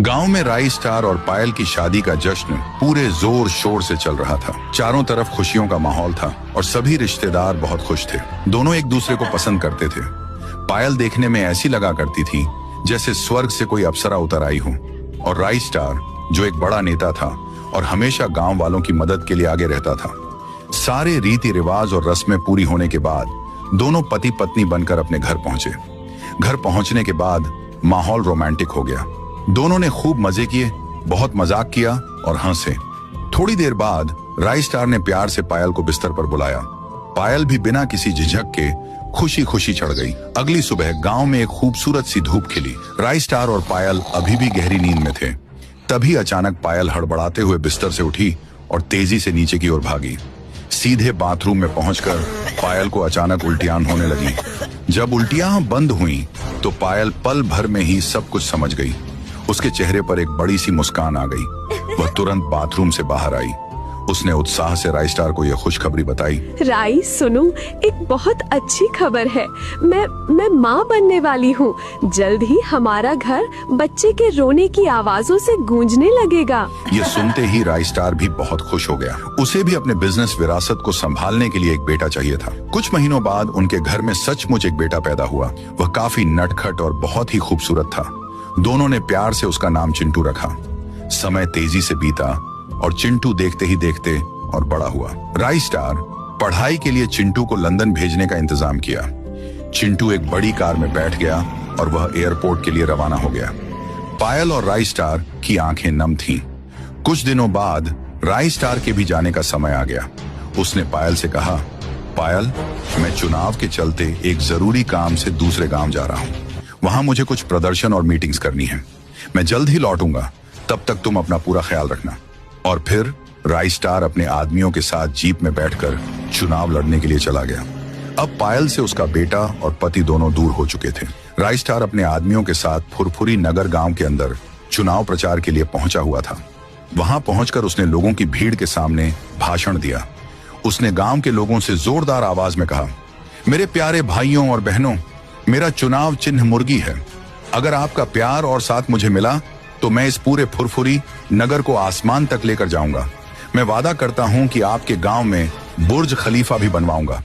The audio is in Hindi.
गांव में राई स्टार और पायल की शादी का जश्न पूरे जोर शोर से चल रहा था। चारों तरफ खुशियों का माहौल था और सभी रिश्तेदार बहुत खुश थे। दोनों एक दूसरे को पसंद करते थे। पायल देखने में ऐसी लगा करती थी जैसे स्वर्ग से कोई अप्सरा उतर आई हो, और राई स्टार जो एक बड़ा नेता था और हमेशा गांव वालों की मदद के लिए आगे रहता था। सारे रीति रिवाज और रस्में पूरी होने के बाद दोनों पति पत्नी बनकर अपने घर पहुंचे। घर पहुंचने के बाद माहौल रोमांटिक हो गया। दोनों ने खूब मजे किए, बहुत मजाक किया और हंसे। थोड़ी देर बाद राई स्टार ने प्यार से पायल को बिस्तर पर बुलाया। पायल भी बिना किसी झिझक के खुशी खुशी चढ़ गई। अगली सुबह गांव में एक खूबसूरत सी धूप खिली। राई स्टार और पायल अभी भी गहरी नींद में थे। तभी अचानक पायल हड़बड़ाते हुए बिस्तर से उठी और तेजी से नीचे की ओर भागी। सीधे बाथरूम में पहुंचकर पायल को अचानक उल्टियां होने लगी। जब उल्टियां बंद हुई तो पायल पल भर में ही सब कुछ समझ गई। उसके चेहरे पर एक बड़ी सी मुस्कान आ गई। वह तुरंत बाथरूम से बाहर आई। उसने उत्साह से राई स्टार को यह खुशखबरी बताई। राई सुनो, एक बहुत अच्छी खबर है। मैं माँ बनने वाली हूँ। जल्द ही हमारा घर बच्चे के रोने की आवाजों से गूंजने लगेगा। ये सुनते ही राई स्टार भी बहुत खुश हो गया। उसे भी अपने बिजनेस विरासत को संभालने के लिए एक बेटा चाहिए था। कुछ महीनों बाद उनके घर में सचमुच एक बेटा पैदा हुआ। वह काफी नटखट और बहुत ही खूबसूरत था। दोनों ने प्यार से उसका नाम चिंटू रखा। समय तेजी से बीता और चिंटू देखते ही देखते और बड़ा हुआ। राई स्टार पढ़ाई के लिए चिंटू को लंदन भेजने का इंतजाम किया। चिंटू एक बड़ी कार में बैठ गया और वह एयरपोर्ट के लिए रवाना हो गया। पायल और राई स्टार की आंखें नम थीं। कुछ दिनों बाद राई स्टार के भी जाने का समय आ गया। उसने पायल से कहा, पायल, मैं चुनाव के चलते एक जरूरी काम से दूसरे गांव जा रहा हूं। वहां मुझे कुछ प्रदर्शन और मीटिंग्स करनी है। मैं जल्द ही लौटूंगा, तब तक तुम अपना पूरा ख्याल रखना। और फिर राई स्टार अपने आदमियों के साथ जीप में बैठकर चुनाव लड़ने के लिए चला गया। अब पायल से उसका बेटा और पति दोनों दूर हो चुके थे। राई स्टार अपने आदमियों के साथ फुरफुरी नगर गांव के अंदर चुनाव प्रचार के लिए पहुंचा हुआ था। वहां पहुंचकर उसने लोगों की भीड़ के सामने भाषण दिया। उसने गांव के लोगों से जोरदार आवाज में कहा, मेरे प्यारे भाइयों और बहनों, मेरा चुनाव चिन्ह मुर्गी है। अगर आपका प्यार और साथ मुझे मिला तो मैं इस पूरे फुरफुरी नगर को आसमान तक लेकर जाऊंगा। मैं वादा करता हूं कि आपके गांव में बुर्ज खलीफा भी बनवाऊंगा।